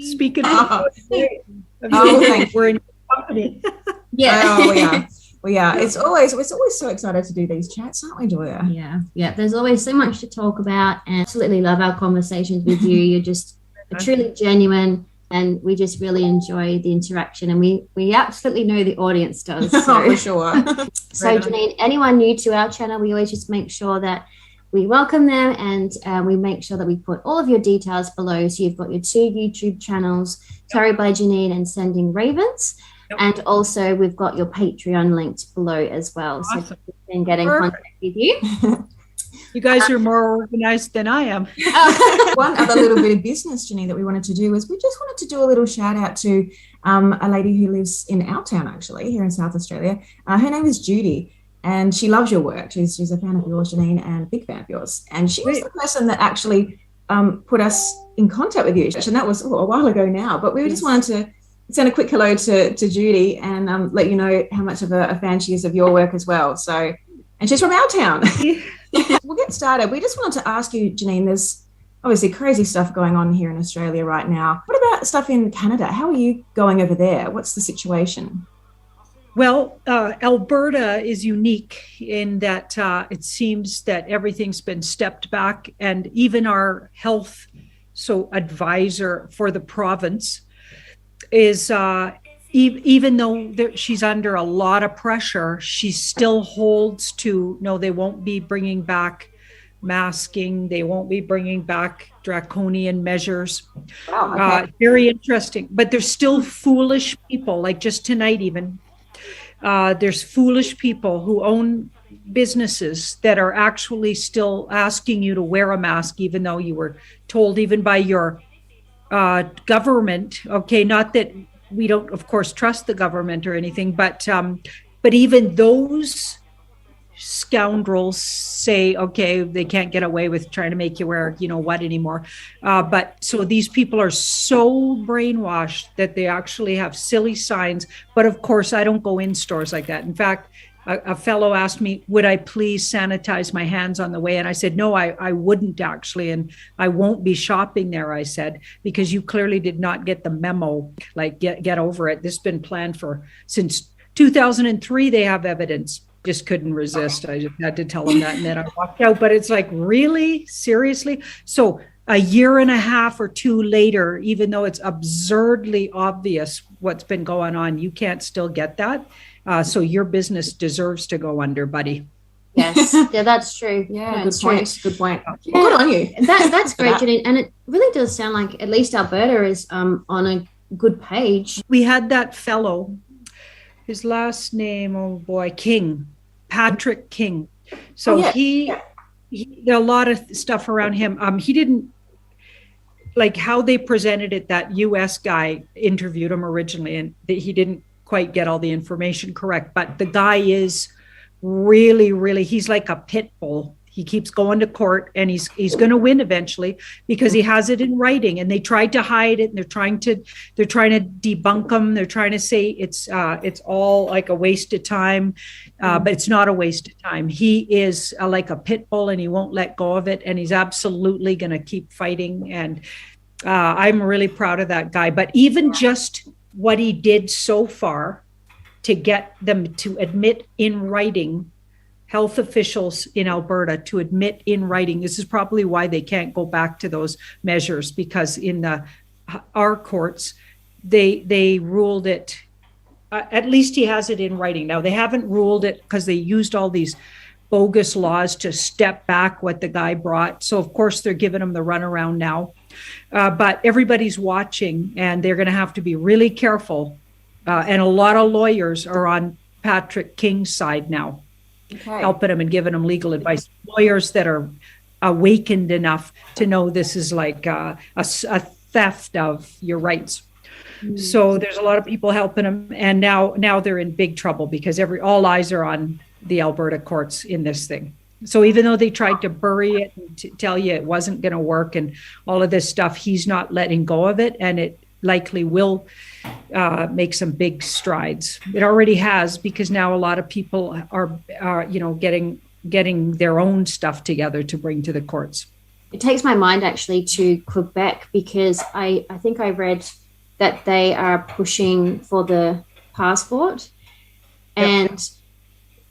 Speaking of, thank we're in company. Yeah. Oh, yeah. It's always so excited to do these chats, aren't we, Julia? Yeah. There's always so much to talk about, and absolutely love our conversations with you. You're just truly genuine, and we just really enjoy the interaction, and we absolutely know the audience does. So. For sure. So Janine, anyone new to our channel, we always just make sure that we welcome them, and we make sure that we put all of your details below. So you've got your 2 YouTube channels, Tarot by Janine and Sending Ravens. Yep. And also we've got your Patreon linked below as well. Awesome. So we can get in contact with you. You guys are more organized than I am. One other little bit of business, Janine, that we wanted to do was we just wanted to do a little shout out to a lady who lives in our town, actually, here in South Australia. Her name is Judy, and she loves your work. She's a fan of yours, Janine, and a big fan of yours. And she was the person that actually put us in contact with you. And that was a while ago now, but we just wanted to send a quick hello to Judy and let you know how much of a fan she is of your work as well. So, and she's from our town. We'll get started. We just wanted to ask you, Janine, there's obviously crazy stuff going on here in Australia right now. What about stuff in Canada? How are you going over there? What's the situation? Well, Alberta is unique in that it seems that everything's been stepped back, and even our health advisor for the province is even though she's under a lot of pressure, she still holds to, no, they won't be bringing back masking. They won't be bringing back draconian measures. Wow, okay. Very interesting. But there's still foolish people, like just tonight even. There's foolish people who own businesses that are actually still asking you to wear a mask, even though you were told even by your government. Okay, not that we don't, of course, trust the government or anything, but even those scoundrels say, okay, they can't get away with trying to make you wear, what anymore. But so these people are so brainwashed that they actually have silly signs. But of course, I don't go in stores like that. In fact, a fellow asked me, would I please sanitize my hands on the way? And I said, no, I wouldn't actually. And I won't be shopping there, I said, because you clearly did not get the memo, like get over it. This has been planned since 2003. They have evidence. Just couldn't resist. I just had to tell them that. And then I walked out. But it's like, really? Seriously? So a year and a half or 2 later, even though it's absurdly obvious what's been going on, you can't still get that. So your business deserves to go under, buddy. Yes, yeah, that's true. Yeah, good point. Good point. Yeah, good on you. That's great, Janine. And it really does sound like at least Alberta is on a good page. We had that fellow, his last name, oh boy, King, Patrick King. So he there are a lot of stuff around him. He didn't like how they presented it. That US guy interviewed him originally, and he didn't quite get all the information correct, but the guy is really, he's like a pit bull. He keeps going to court, and he's going to win eventually because he has it in writing. And they tried to hide it, and they're trying to debunk him. They're trying to say it's all like a waste of time, but it's not a waste of time. He is like a pit bull, and he won't let go of it, and he's absolutely going to keep fighting. And I'm really proud of that guy. But even just what he did so far to get them to admit in writing, health officials in Alberta to admit in writing, this is probably why they can't go back to those measures, because in our courts, they ruled it, at least he has it in writing. Now, they haven't ruled it because they used all these bogus laws to step back what the guy brought. So, of course, they're giving him the runaround now. But everybody's watching, and they're going to have to be really careful. And a lot of lawyers are on Patrick King's side now, helping him and giving him legal advice. Lawyers that are awakened enough to know this is like a theft of your rights. So there's a lot of people helping him. And now they're in big trouble because all eyes are on the Alberta courts in this thing. So even though they tried to bury it and to tell you it wasn't going to work and all of this stuff, he's not letting go of it, and it likely will make some big strides. It already has, because now a lot of people are getting their own stuff together to bring to the courts. it takes my mind actually to Quebec, because I think I read that they are pushing for the passport. And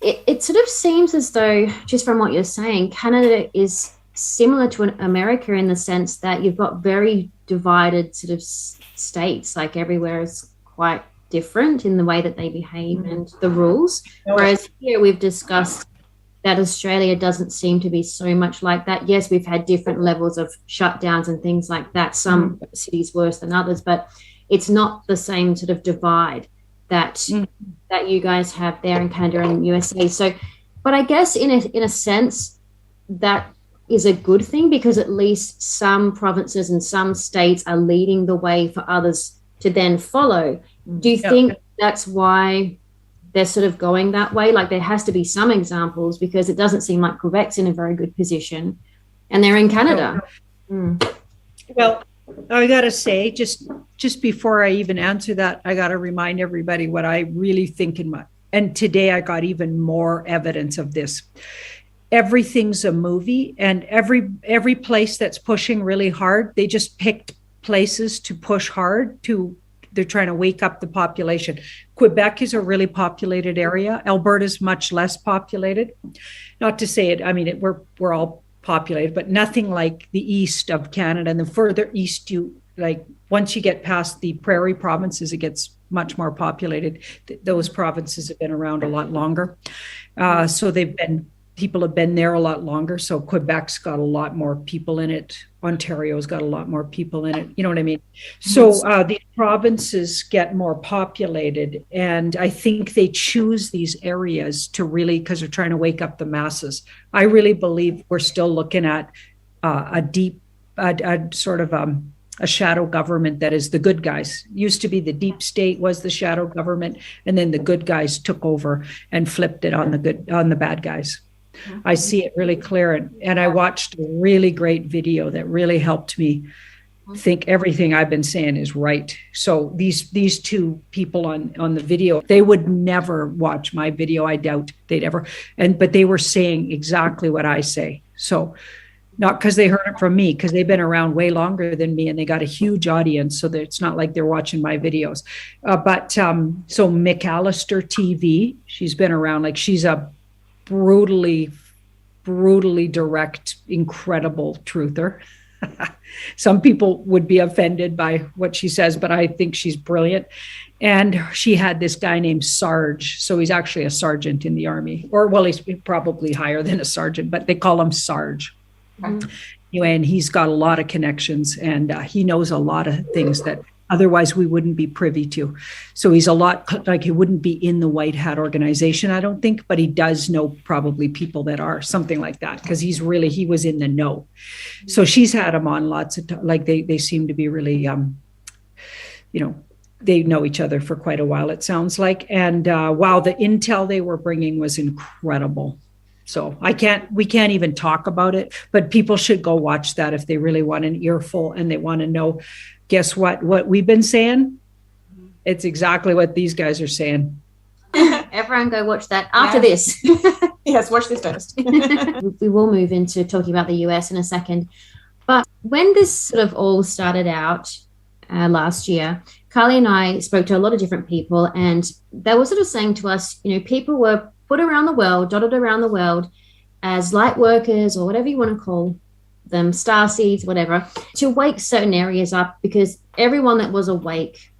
it sort of seems as though, just from what you're saying, Canada is similar to America in the sense that you've got very divided sort of states, like everywhere is quite different in the way that they behave and the rules. Whereas here we've discussed that Australia doesn't seem to be so much like that. Yes, we've had different levels of shutdowns and things like that, some cities worse than others, but it's not the same sort of divide that that you guys have there in Canada and USA. So, but I guess in a sense that is a good thing, because at least some provinces and some states are leading the way for others to then follow. Do you think that's why they're sort of going that way? Like, there has to be some examples, because it doesn't seem like Quebec's in a very good position, and they're in Canada. Well, I got to say, just before I even answer that, I got to remind everybody what I really think and today I got even more evidence of this. Everything's a movie, and every place that's pushing really hard, they just picked places to push hard they're trying to wake up the population. Quebec is a really populated area. Alberta's much less populated. Not to say it, I mean, we're all populated, but nothing like the east of Canada. And the further east once you get past the prairie provinces, it gets much more populated. Those provinces have been around a lot longer. So people have been there a lot longer. So Quebec's got a lot more people in it. Ontario's got a lot more people in it. You know what I mean? So the provinces get more populated. And I think they choose these areas to really, because they're trying to wake up the masses. I really believe we're still looking at a shadow government that is the good guys. Used to be the deep state was the shadow government, and then the good guys took over and flipped it on the bad guys. I see it really clear. And I watched a really great video that really helped me think everything I've been saying is right. So these two people on the video, they would never watch my video. I doubt they'd ever. But they were saying exactly what I say. So not because they heard it from me, because they've been around way longer than me and they got a huge audience. So that it's not like they're watching my videos. So McAllister TV, she's been around, like she's a brutally direct, incredible truther. Some people would be offended by what she says, but I think she's brilliant. And she had this guy named Sarge. So he's actually a sergeant in the army, or well, he's probably higher than a sergeant, but they call him Sarge. Anyway, and he's got a lot of connections, and he knows a lot of things that otherwise we wouldn't be privy to. So he's a lot like, he wouldn't be in the White Hat organization, I don't think, but he does know probably people that are, something like that, because he was in the know. So she's had him on lots of like they seem to be really they know each other for quite a while, it sounds like. And wow, the intel they were bringing was incredible. So we can't even talk about it, but people should go watch that if they really want an earful and they want to know. Guess what we've been saying? It's exactly what these guys are saying. Everyone go watch that after this. Yes, watch this first. We will move into talking about the US in a second. But when this sort of all started out last year, Carly and I spoke to a lot of different people, and they were sort of saying to us, people were put around the world, dotted around the world as light workers or whatever you want to call them, star seeds, whatever, to wake certain areas up, because everyone that was awake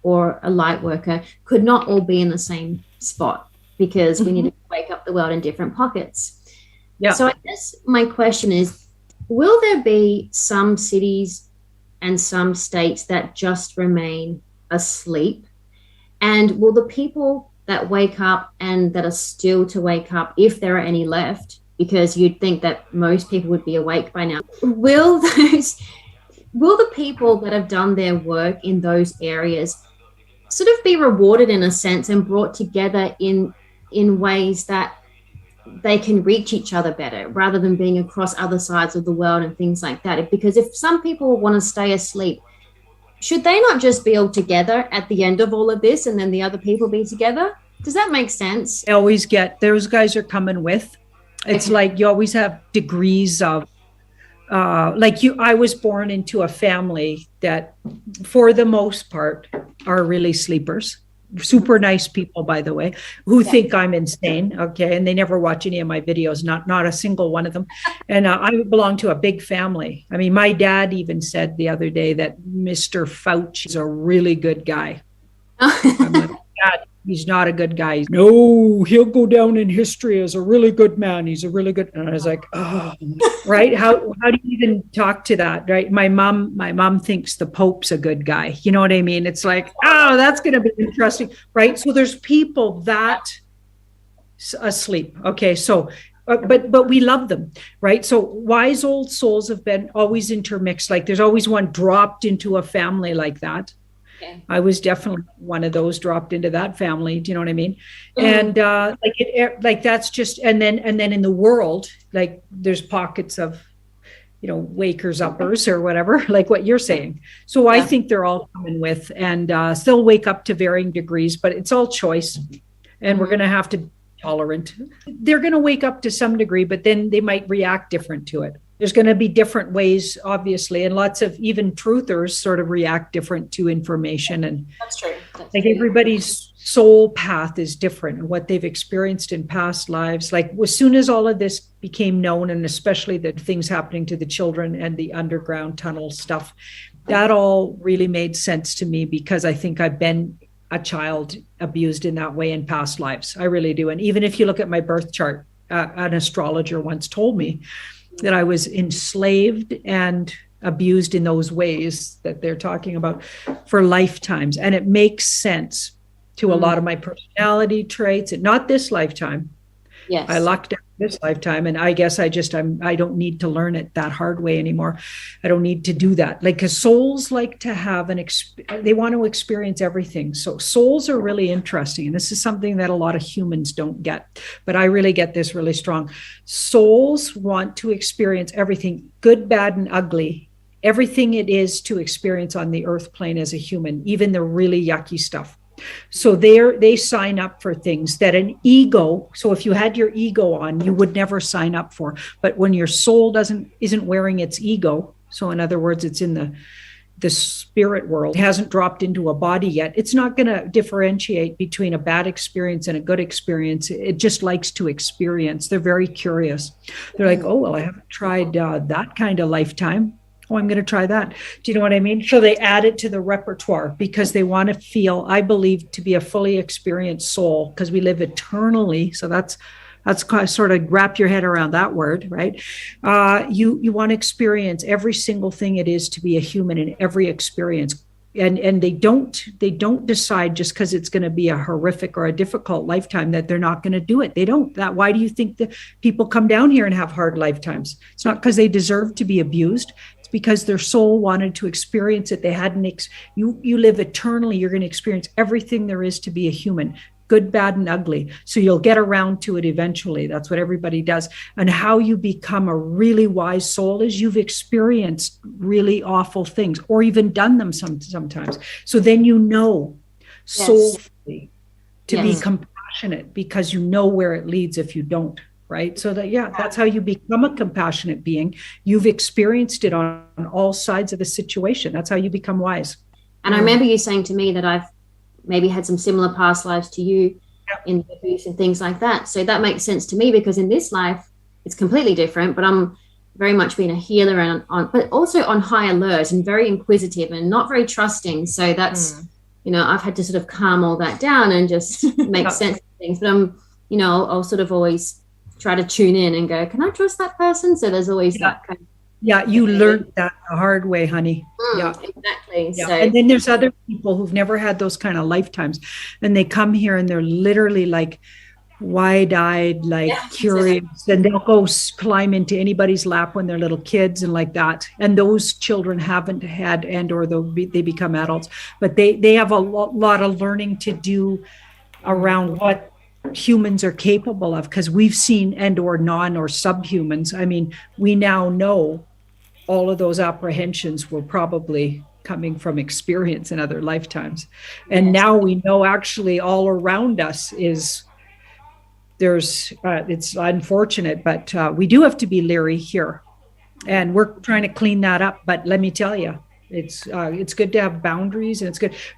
or a light worker could not all be in the same spot, because we needed to wake up the world in different pockets. Yeah. So I guess my question is, will there be some cities and some states that just remain asleep? And will the people that wake up and that are still to wake up, if there are any left, because you'd think that most people would be awake by now, will the people that have done their work in those areas sort of be rewarded in a sense and brought together in ways that they can reach each other better, rather than being across other sides of the world and things like that? Because if some people want to stay asleep, should they not just be all together at the end of all of this, and then the other people be together? Does that make sense? I always get those guys are coming with. It's like you always have degrees of like you, I was born into a family that, for the most part, are really sleepers. Super nice people, by the way, who think I'm insane. Okay, and they never watch any of my videos. Not a single one of them. And I belong to a big family. I mean, my dad even said the other day that Mr. Fauci is a really good guy. I'm like, Dad, he's not a good guy. No, he'll go down in history as a really good man. He's a really good. And I was like, oh, right. How do you even talk to that? Right. My mom thinks the Pope's a good guy. You know what I mean? It's like, oh, that's going to be interesting. Right. So there's people that asleep. Okay. So, but we love them, right? So wise old souls have been always intermixed. Like there's always one dropped into a family like that. Okay. I was definitely one of those dropped into that family. Do you know what I mean? Mm-hmm. And like that's just, and then in the world, like there's pockets of, wakers uppers or whatever, like what you're saying. So I think they're all coming with, and still wake up to varying degrees, but it's all choice, and we're going to have to be tolerant. They're going to wake up to some degree, but then they might react different to it. There's going to be different ways, obviously, and lots of even truthers sort of react different to information. And that's true. Like everybody's soul path is different, and what they've experienced in past lives. Like as soon as all of this became known, and especially the things happening to the children and the underground tunnel stuff, that all really made sense to me, because I think I've been a child abused in that way in past lives. I really do. And even if you look at my birth chart, an astrologer once told me that I was enslaved and abused in those ways that they're talking about for lifetimes. And it makes sense to a lot of my personality traits, and not this lifetime. Yes. I lucked out this lifetime, and I guess I don't need to learn it that hard way anymore. I don't need to do that. Like, because souls like to have they want to experience everything. So souls are really interesting. And this is something that a lot of humans don't get, but I really get this really strong. Souls want to experience everything, good, bad, and ugly. Everything it is to experience on the earth plane as a human, even the really yucky stuff. So they sign up for things that an ego. So if you had your ego on, you would never sign up for. But when your soul isn't wearing its ego, so in other words, it's in the spirit world, hasn't dropped into a body yet, it's not going to differentiate between a bad experience and a good experience. It just likes to experience. They're very curious. They're like, oh, well, I haven't tried that kind of lifetime. Oh, I'm going to try that. Do you know what I mean? So they add it to the repertoire because they want to feel, I believe, to be a fully experienced soul, because we live eternally. So that's kind of sort of wrap your head around that word, right? You want to experience every single thing it is to be a human in every experience. And they don't decide just because it's going to be a horrific or a difficult lifetime that they're not going to do it. They don't. Why do you think that people come down here and have hard lifetimes? It's not because they deserve to be abused. It's because their soul wanted to experience it. They hadn't. You live eternally. You're going to experience everything there is to be a human. Good, bad, and ugly. So you'll get around to it eventually. That's what everybody does. And how you become a really wise soul is you've experienced really awful things, or even done them sometimes. So then soulfully to be compassionate, because you know where it leads if you don't, right? So that's how you become a compassionate being. You've experienced it on all sides of the situation. That's how you become wise. And I remember you saying to me that I've maybe had some similar past lives to you in abuse and things like that. So that makes sense to me, because in this life it's completely different, but I'm very much being a healer and but also on high alert and very inquisitive and not very trusting. So that's, I've had to sort of calm all that down and just make sense of things. But I'll sort of always try to tune in and go, can I trust that person? So there's always that kind of. Yeah, you learned that the hard way, honey. Yeah, exactly. Yeah. So, and then there's other people who've never had those kind of lifetimes, and they come here and they're literally like wide-eyed, like curious, exactly. And they'll go climb into anybody's lap when they're little kids and like that. And those children haven't had, or they become adults, but they have a lot of learning to do around what humans are capable of, because we've seen or non or subhumans. I mean, we now know all of those apprehensions were probably coming from experience in other lifetimes. And now we know actually all around us it's unfortunate, but we do have to be leery here. And we're trying to clean that up. But let me tell you, it's good to have boundaries, and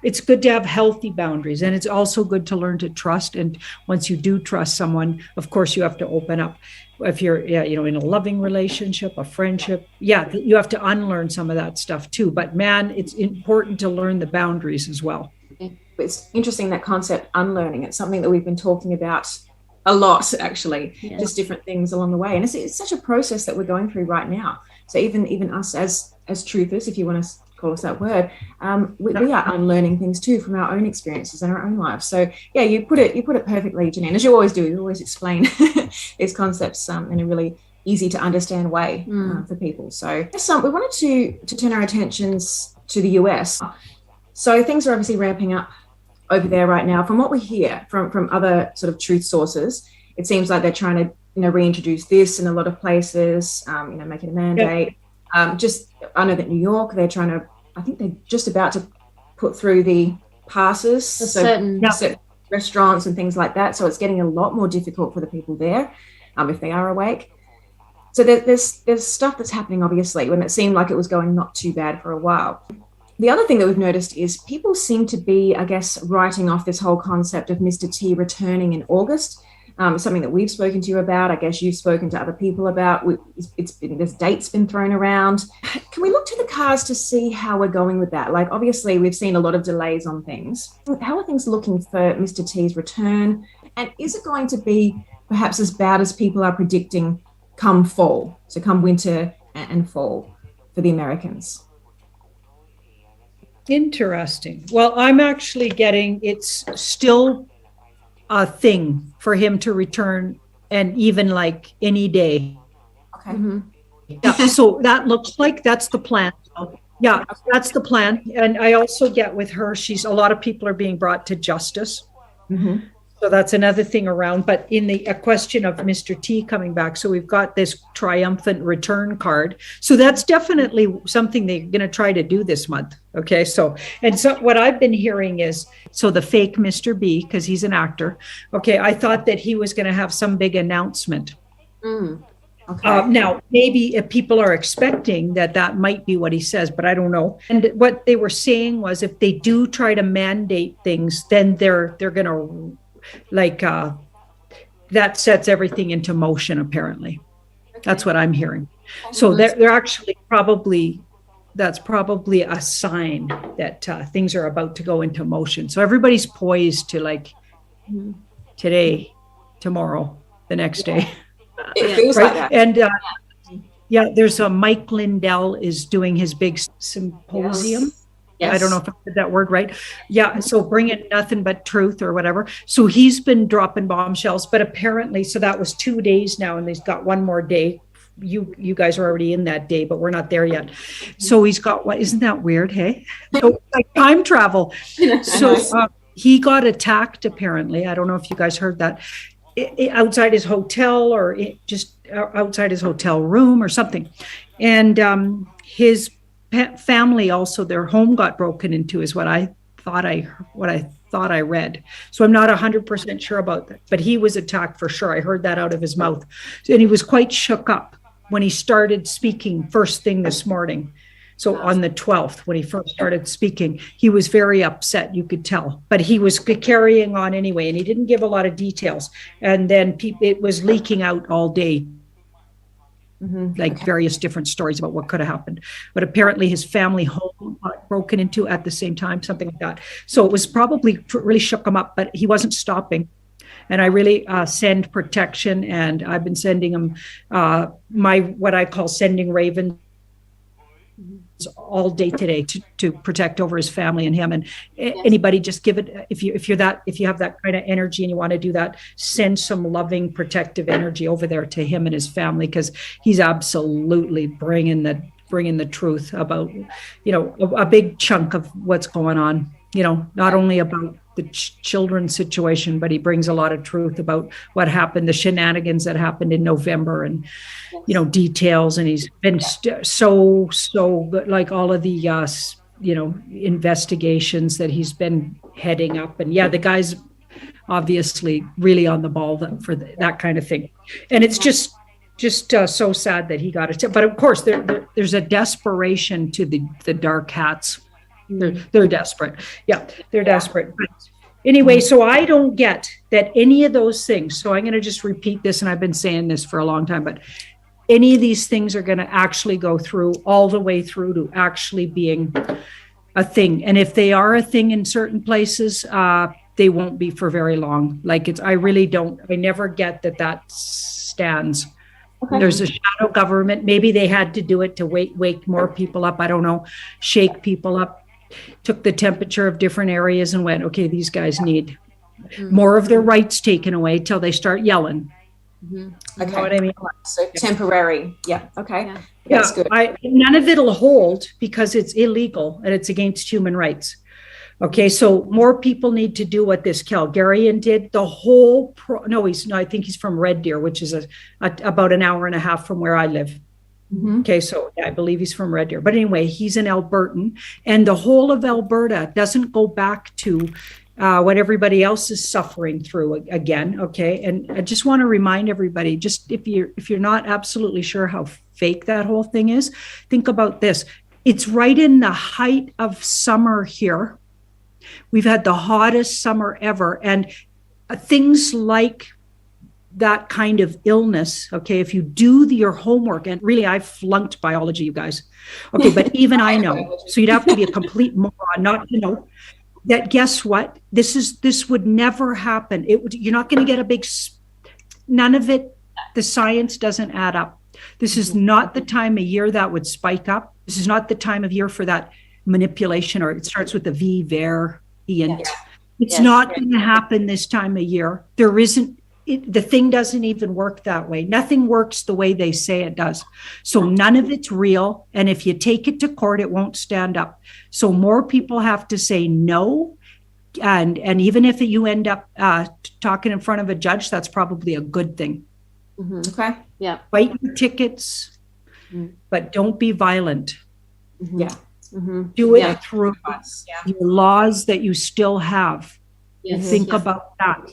it's good to have healthy boundaries, and it's also good to learn to trust. And once you do trust someone, of course you have to open up. If you're in a loving relationship, a friendship, you have to unlearn some of that stuff too. But man, it's important to learn the boundaries as well. It's interesting, that concept, unlearning. It's something that we've been talking about a lot, actually, just different things along the way. And it's such a process that we're going through right now. So even us as truthers, if you want to call us that word, we are unlearning things too from our own experiences and our own lives. So you put it perfectly, Janine, as you always do. You always explain these concepts in a really easy to understand way for people. So we wanted to turn our attentions to the US. So things are obviously ramping up over there right now. From what we hear from other sort of truth sources, it seems like they're trying to reintroduce this in a lot of places, make it a mandate. I know that New York, I think they're just about to put through the passes, certain restaurants and things like that. So it's getting a lot more difficult for the people there, if they are awake. So there's stuff that's happening, obviously, when it seemed like it was going not too bad for a while. The other thing that we've noticed is people seem to be, I guess, writing off this whole concept of Mr. T returning in August. Something that we've spoken to you about. I guess you've spoken to other people about. This date's been thrown around. Can we look to the cards to see how we're going with that? Like, obviously, we've seen a lot of delays on things. How are things looking for Mr. T's return? And is it going to be perhaps as bad as people are predicting come fall? So come winter and fall for the Americans? Interesting. Well, I'm actually getting it's still a thing for him to return, and even like any day. Okay. Mm-hmm. So that looks like that's the plan. Yeah, that's the plan. And I also get with her, a lot of people are being brought to justice. Mm-hmm. So that's another thing around. But in a question of Mr. T coming back, so we've got this triumphant return card. So that's definitely something they're going to try to do this month. Okay. So what I've been hearing is, so the fake Mr. B, because he's an actor. Okay. I thought that he was going to have some big announcement. Okay. Now, maybe if people are expecting that might be what he says, but I don't know. And what they were saying was, if they do try to mandate things, then they're going to that sets everything into motion, apparently. Okay. That's what I'm hearing. So they're actually that's probably a sign that things are about to go into motion. So everybody's poised to today, tomorrow, the next day. It feels right? like that. And there's Mike Lindell is doing his big symposium. Yes. I don't know if I said that word right. Yeah. So bringing nothing but truth or whatever. So he's been dropping bombshells, but apparently, so that was 2 days now, and he's got one more day. You guys are already in that day, but we're not there yet. So he's got isn't that weird? Hey, so, like time travel. So he got attacked, apparently. I don't know if you guys heard that, outside his hotel, or just outside his hotel room or something. And his family also, their home got broken into, is what I thought I read. So I'm not 100% sure about that, but he was attacked for sure. I heard that out of his mouth, and he was quite shook up when he started speaking first thing this morning. So on the 12th, when he first started speaking, he was very upset, you could tell, but he was carrying on anyway, and he didn't give a lot of details. And then it was leaking out all day. Various different stories about what could have happened. But apparently his family home got broken into at the same time, something like that. So it was probably really shook him up, but he wasn't stopping. And I really send protection, and I've been sending him what I call sending ravens all day today to protect over his family and him. And anybody, just give it, if you have that kind of energy and you want to do that, send some loving protective energy over there to him and his family, because he's absolutely bringing the truth about a big chunk of what's going on, not only about the children's situation, but he brings a lot of truth about what happened, the shenanigans that happened in November, and details. And he's been so good, like all of the investigations that he's been heading up. And the guy's obviously really on the ball for that kind of thing. And it's just just so sad that he got it. But of course, there's a desperation to the dark hats. They're desperate. Yeah, they're desperate. But anyway, so I don't get that any of those things. So I'm going to just repeat this, and I've been saying this for a long time, but any of these things are going to actually go through all the way through to actually being a thing. And if they are a thing in certain places, they won't be for very long. Like I never get that stands. Okay. There's a shadow government. Maybe they had to do it to wake more people up. I don't know, shake people up, took the temperature of different areas and went, okay, these guys need more of their rights taken away till they start yelling. Mm-hmm. Okay. You know what I mean? So temporary. Yeah. Okay. Yeah. That's good. None of it'll hold because it's illegal and it's against human rights. Okay. So more people need to do what this Calgarian did. The whole, I think he's from Red Deer, which is about an hour and a half from where I live. Mm-hmm. Okay. So I believe he's from Red Deer, but anyway, he's an Albertan, and the whole of Alberta doesn't go back to what everybody else is suffering through again. Okay. And I just want to remind everybody, just if you're not absolutely sure how fake that whole thing is, think about this. It's right in the height of summer here. We've had the hottest summer ever. And things like that kind of illness, okay, if you do your homework, and really I've flunked biology, you guys. Okay, but even I know. So you'd have to be a complete moron not to know that. Guess what? This would never happen. You're not going to get a big, none of it. The science doesn't add up. This is not the time of year that would spike up. This is not the time of year for that manipulation, or it starts with the variant. It's not going to happen this time of year. There isn't. The thing doesn't even work that way. Nothing works the way they say it does. So none of it's real. And if you take it to court, it won't stand up. So more people have to say no. And even if you end up talking in front of a judge, that's probably a good thing. Mm-hmm. Okay. Yeah. Fight your tickets, but don't be violent. Mm-hmm. Yeah. Mm-hmm. Do it through your laws that you still have. Yes. Think about that.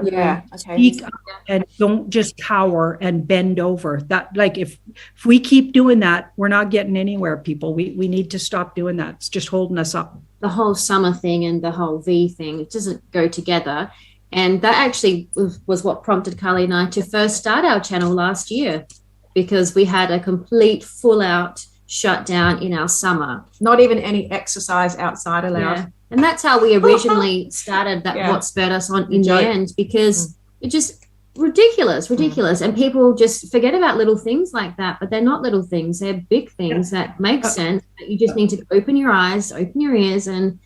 Yeah. Okay. Speak up and don't just cower and bend over. That, like, if we keep doing that, we're not getting anywhere, people. We need to stop doing that. It's just holding us up. The whole summer thing and the whole V thing, it doesn't go together. And that actually was what prompted Carly and I to first start our channel last year, because we had a complete full out shutdown in our summer. Not even any exercise outside allowed. Yeah. And that's how we originally started that. What spurred us on in the end, because it's just ridiculous. And people just forget about little things like that, but they're not little things. They're big things that make sense. But you just need to open your eyes, open your ears, and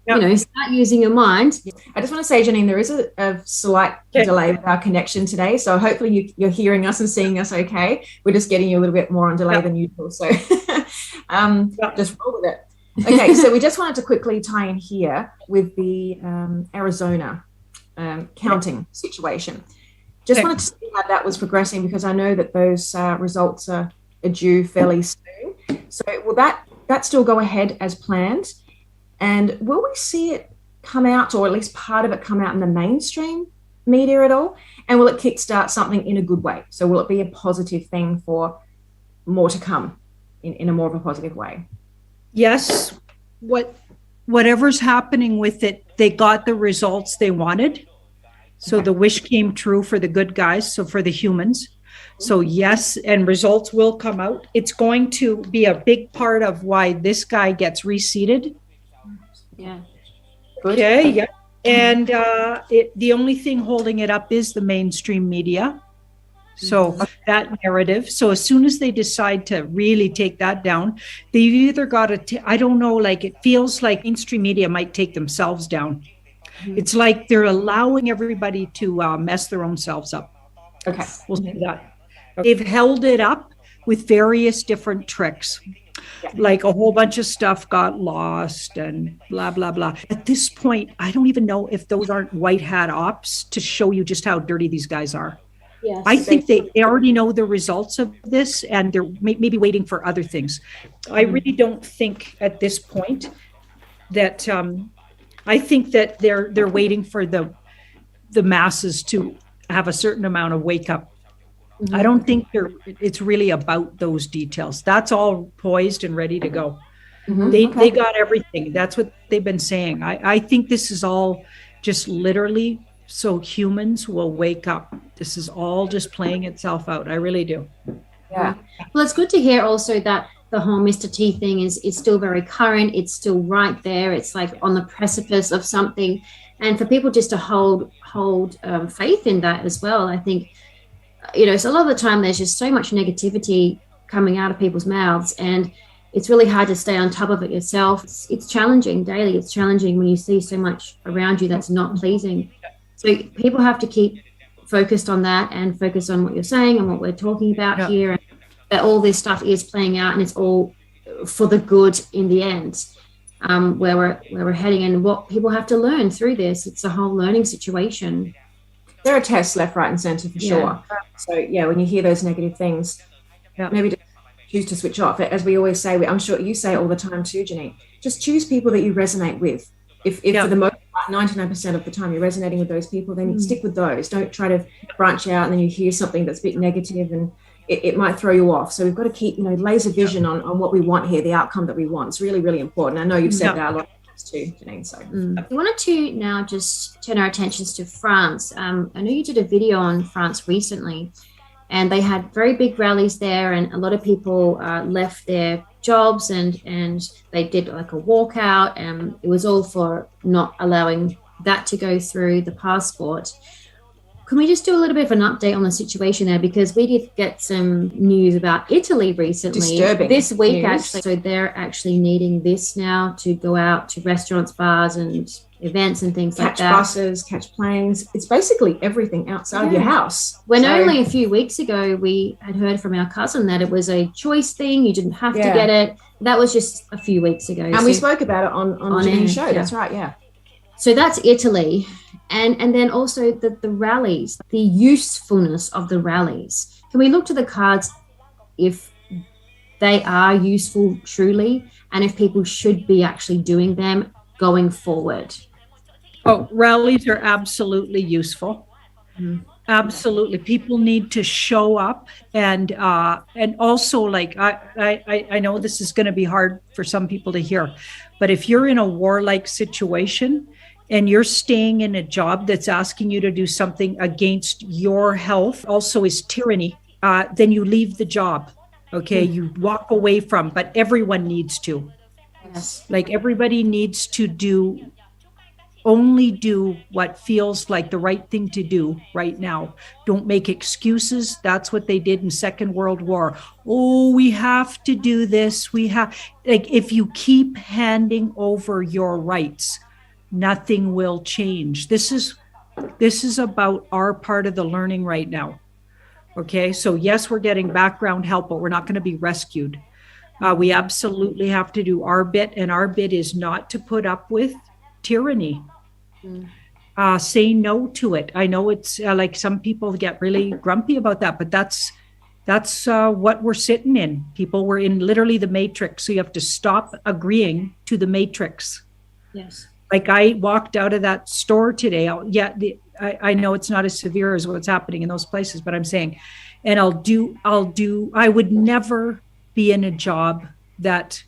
start using your mind. I just want to say, Janine, there is a slight delay with our connection today. So hopefully you're hearing us and seeing us okay. We're just getting you a little bit more on delay than usual. So just roll with it. Okay, so we just wanted to quickly tie in here with the Arizona counting situation. Just wanted to see how that was progressing, because I know that those results are due fairly soon. So will that still go ahead as planned? And will we see it come out, or at least part of it come out in the mainstream media at all? And will it kickstart something in a good way? So will it be a positive thing for more to come in a more of a positive way? Yes, whatever's happening with it, they got the results they wanted. So the wish came true for the good guys, so for the humans. So yes, and results will come out. It's going to be a big part of why this guy gets reseated. Yeah. Okay, yeah. And the only thing holding it up is the mainstream media. So that narrative. So as soon as they decide to really take that down, they've either got to, I don't know, like it feels like mainstream media might take themselves down. Mm-hmm. It's like they're allowing everybody to mess their own selves up. Okay. We'll see that. They've held it up with various different tricks. Yeah. Like a whole bunch of stuff got lost and blah, blah, blah. At this point, I don't even know if those aren't white hat ops to show you just how dirty these guys are. Yes. I think they already know the results of this, and they're maybe waiting for other things. I really don't think at this point that I think that they're waiting for the masses to have a certain amount of wake up. Mm-hmm. I don't think it's really about those details. That's all poised and ready to go. Mm-hmm. They got everything. That's what they've been saying. I think this is all just literally so humans will wake up. This is all just playing itself out. I really do. Yeah. Well, it's good to hear also that the whole Mr. T thing is still very current. It's still right there. It's like on the precipice of something, and for people just to hold faith in that as well. I think, so a lot of the time there's just so much negativity coming out of people's mouths, and it's really hard to stay on top of it yourself. It's challenging daily. It's challenging when you see so much around you that's not pleasing. So people have to keep focused on that and focus on what you're saying and what we're talking about here, and that all this stuff is playing out and it's all for the good in the end, where we're heading, and what people have to learn through this. It's a whole learning situation. There are tests left, right, and center for sure. So when you hear those negative things, maybe just choose to switch off. As we always say, I'm sure you say it all the time too, Janine, just choose people that you resonate with. If for the most part, 99% of the time you're resonating with those people, then stick with those. Don't try to branch out and then you hear something that's a bit negative and it might throw you off. So we've got to keep, laser vision on what we want here, the outcome that we want. It's really, really important. I know you've said that a lot of times too, Janine. So we wanted to now just turn our attentions to France. I know you did a video on France recently, and they had very big rallies there, and a lot of people left their jobs and they did like a walkout, and it was all for not allowing that to go through, the passport. Can we just do a little bit of an update on the situation there? Because we did get some news about Italy recently. Disturbing this week, news. actually. So they're actually needing this now to go out to restaurants, bars, and events and things like that. Catch buses, catch planes. It's basically everything outside your house. When only a few weeks ago, we had heard from our cousin that it was a choice thing. You didn't have to get it. That was just a few weeks ago. And we spoke about it on Janine's show. That's right, So that's Italy. And then also the rallies, the usefulness of the rallies. Can we look to the cards if they are useful truly, and if people should be actually doing them going forward? Oh, rallies are absolutely useful. Absolutely. People need to show up and also, like, I know this is going to be hard for some people to hear, but if you're in a warlike situation and you're staying in a job that's asking you to do something against your health, also is tyranny, then you leave the job. Okay. You walk away from, but everyone needs to. Yes. Like, everybody needs to only do what feels like the right thing to do right now. Don't make excuses. That's what they did in Second World War. Oh, we have to do this. If you keep handing over your rights, nothing will change. This is about our part of the learning right now. Okay. So yes, we're getting background help, but we're not going to be rescued. We absolutely have to do our bit, and our bit is not to put up with tyranny. Say no to it. I know it's like some people get really grumpy about that, but that's what we're sitting in. People, we're in literally the matrix. So you have to stop agreeing to the matrix. Yes. Like, I walked out of that store today. I know it's not as severe as what's happening in those places, but I'm saying, and I would never be in a job that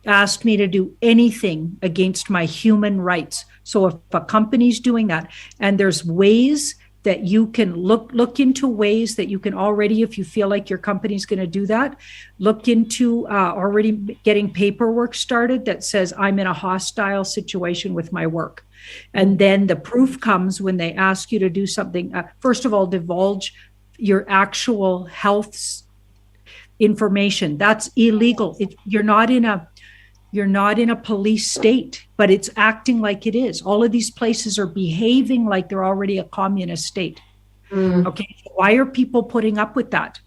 asked me to do anything against my human rights. So if a company's doing that, and there's ways that you can look into ways that you can already, if you feel like your company's going to do that, look into already getting paperwork started that says I'm in a hostile situation with my work. And then the proof comes when they ask you to do something. First of all, divulge your actual health information. That's illegal. You're not in a police state, but it's acting like it is. All of these places are behaving like they're already a communist state. Okay, so why are people putting up with that?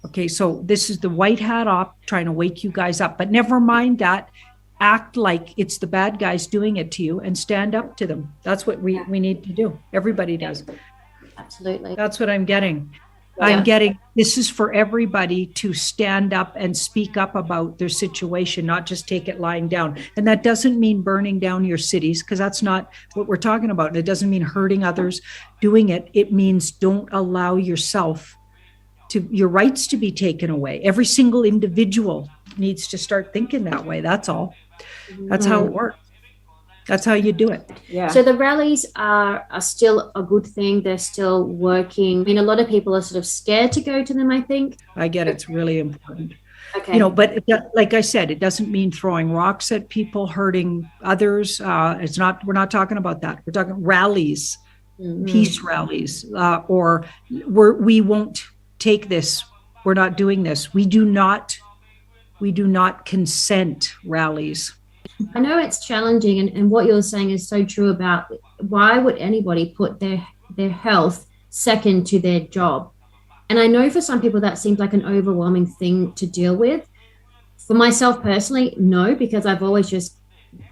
Okay, so this is the white hat op trying to wake you guys up, but never mind that. Act like it's the bad guys doing it to you and stand up to them. That's what we need to do. Everybody does. Absolutely. That's what I'm getting. I'm getting, this is for everybody to stand up and speak up about their situation, not just take it lying down. And that doesn't mean burning down your cities, because that's not what we're talking about. And it doesn't mean hurting others doing it. It means don't allow yourself your rights to be taken away. Every single individual needs to start thinking that way. That's all. That's how it works. That's how you do it. Yeah. So the rallies are still a good thing. They're still working. I mean, a lot of people are sort of scared to go to them, I think. I get it's really important. Okay. But like I said, it doesn't mean throwing rocks at people, hurting others. We're not talking about that. We're talking rallies, peace rallies, or we won't take this. We're not doing this. We do not consent rallies. I know it's challenging, and what you're saying is so true about why would anybody put their health second to their job? And I know for some people that seems like an overwhelming thing to deal with. For myself personally, no, because I've always just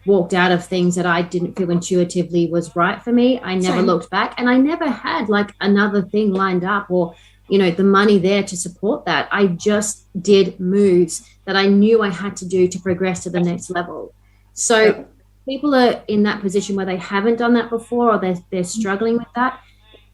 walked out of things that I didn't feel intuitively was right for me. I never looked back, and I never had like another thing lined up or, you know, the money there to support that. I just did moves that I knew I had to do to progress to the next level. So people are in that position where they haven't done that before, or they're struggling with that.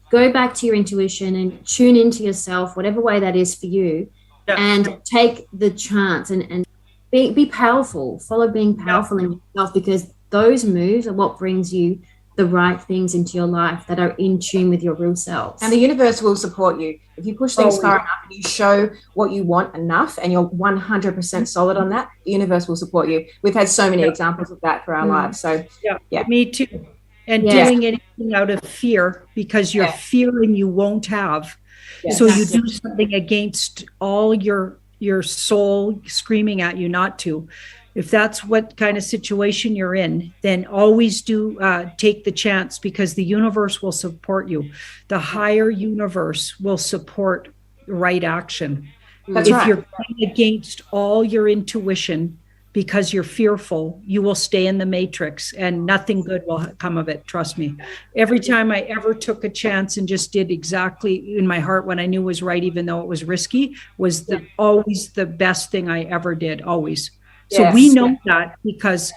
Go back to your intuition and tune into yourself, whatever way that is for you, and take the chance and be powerful. Follow being powerful in yourself, because those moves are what brings you the right things into your life that are in tune with your real self. And the universe will support you. If you push things far enough and you show what you want enough and you're 100% solid on that, the universe will support you. We've had so many examples of that for our lives. So me too. And doing anything out of fear because you're fearing you won't have. Yes. So you do something against all your soul screaming at you not to. If that's what kind of situation you're in, then always do take the chance, because the universe will support you. The higher universe will support right action. If you're going against all your intuition because you're fearful, you will stay in the matrix and nothing good will come of it. Trust me. Every time I ever took a chance and just did exactly in my heart what I knew was right, even though it was risky, was always the best thing I ever did, always. So we know that because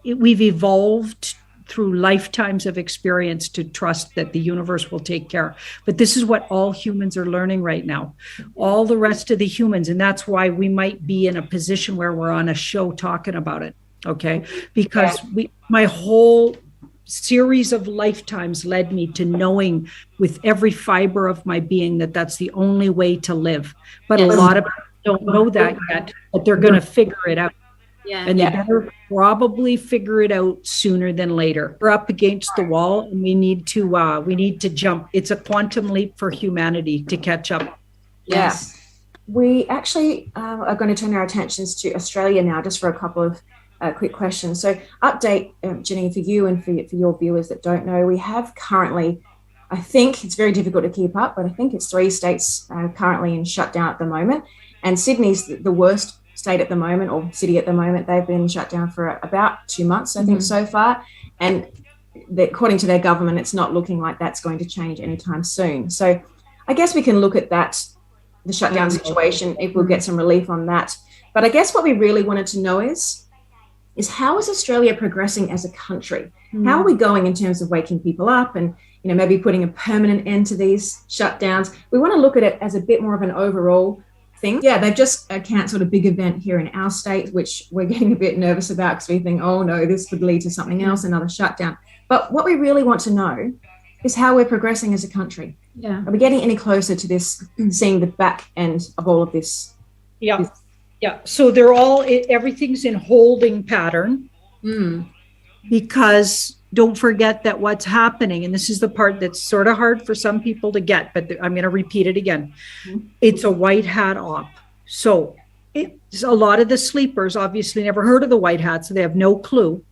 we've evolved through lifetimes of experience to trust that the universe will take care. But this is what all humans are learning right now. All the rest of the humans, and that's why we might be in a position where we're on a show talking about it, okay? Because my whole series of lifetimes led me to knowing with every fiber of my being that that's the only way to live. But a lot of people don't know that yet, but they're going to figure it out. And they better probably figure it out sooner than later. We're up against the wall, and we need to jump. It's a quantum leap for humanity to catch up. Yes. We actually are going to turn our attentions to Australia now, just for a couple of quick questions. So update, Janine, for you and for your viewers that don't know, we have currently, I think it's very difficult to keep up, but I think it's 3 states currently in shutdown at the moment. And Sydney's the worst state at the moment, or city at the moment. They've been shut down for about 2 months, I think, so far. And according to their government, it's not looking like that's going to change anytime soon. So I guess we can look at that, the shutdown situation, if we'll get some relief on that. But I guess what we really wanted to know is how is Australia progressing as a country? How are we going in terms of waking people up and, you know, maybe putting a permanent end to these shutdowns? We want to look at it as a bit more of an overall thing. Yeah, they've just cancelled a big event here in our state, which we're getting a bit nervous about because we think, oh no, this could lead to something else, another shutdown. But what we really want to know is how we're progressing as a country. Yeah. Are we getting any closer to this, seeing the back end of all of this? Yeah. So everything's in holding pattern because don't forget that what's happening, and this is the part that's sort of hard for some people to get, but I'm going to repeat it again. It's a white hat op. So it's a lot of the sleepers obviously never heard of the white hat, so they have no clue.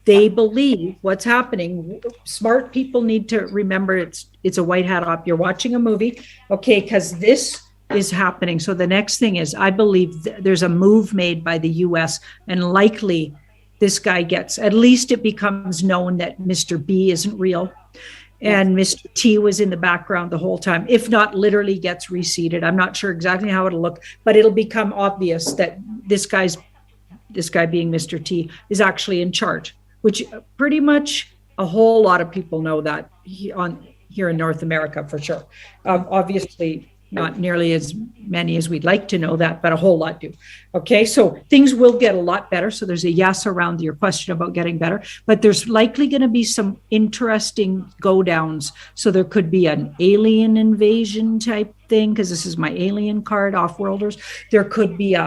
They believe what's happening. Smart people need to remember it's a white hat op. You're watching a movie, okay, because this is happening. So the next thing is, I believe there's a move made by the US, and likely this guy at least it becomes known that Mr. B isn't real and Mr. T was in the background the whole time. If not, literally gets reseated. I'm not sure exactly how it'll look, but it'll become obvious that this guy being Mr. T is actually in charge, which pretty much a whole lot of people know that here in North America for sure. Obviously, not nearly as many as we'd like to know that, but a whole lot do. Okay, so things will get a lot better. So there's a yes around your question about getting better, but there's likely going to be some interesting go downs. So there could be an alien invasion type thing, because this is my alien card, off-worlders. There could be